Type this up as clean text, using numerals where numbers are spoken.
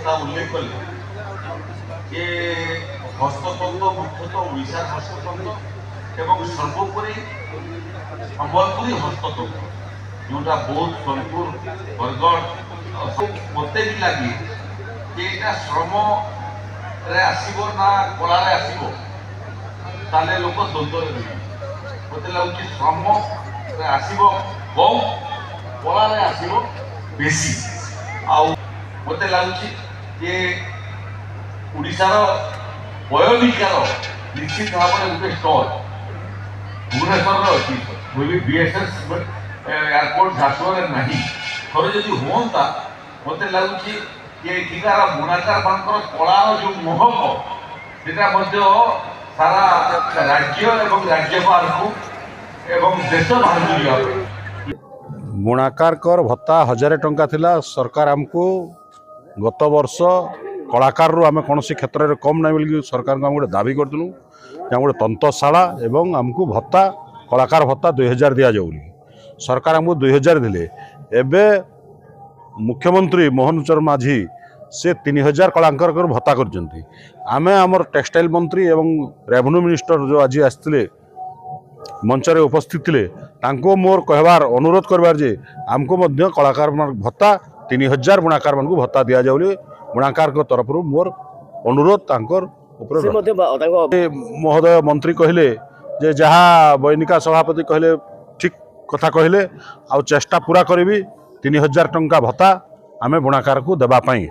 কথা উল্লেখ কলে যে হস্ততন্ত্র মুখ্যতঃ ওড়িশার হস্ততন্ত্র এবং সর্বোপরি সম্বলপুরী হস্ততন্ত্র जोटा बौद्ध सोनपुर बरगढ़ मत भी लगे कि यहाँ श्रम आसो ना कला आसो ताले लोक द्वंद्व मत लगे श्रम आसो कम कला आसो बेसी मत लगुच ओडार बयोविकार निश्चित भाव में गोटे स्टल भुवनेश्वर अच्छी बीएसएस एयरपोर्ट झारसुगुड़ ना थोड़े जदि हाँ मत लगुच एठिकार बुणाकार मान कलार जो महक से सारा राज्य एवं राज्यपाल को एवं देश बाहर बुणाकार कर भत्ता 1000 टंका थिला सरकार आमको गत वर्ष कलाकार रू आम कौन क्षेत्र में कम ना बोल सरकार को आम गोटे दाबी करूँ गोटे तंत्रशाला एवं आमको भत्ता कलाकार भत्ता 2000 दि जाऊ सरकार आमको 2000 दिले एबे मुख्यमंत्री मोहन चरण माझी से 3000 कलाकार भत्ता करजंती आमे हमर टेक्सटाइल मंत्री एवं रेवेन्यू मिनिस्टर जो आज आसते मंच रे उपस्थित थिले तांको मोर कहबार अनुरोध करबार जे आमको मध्य कलाकार भत्ता 3000 बुणाकार मान को भत्ता दिया जाऊ बुणाकार को तरफ मोर अनुरोध तांकर महोदय मंत्री कहले जे जहाँ बैनिका सभापति कहले ठीक कथा कहले आ चेष्टा पूरा करी 3000 टंका भत्ता आमे बुणाकार को देबा पाई।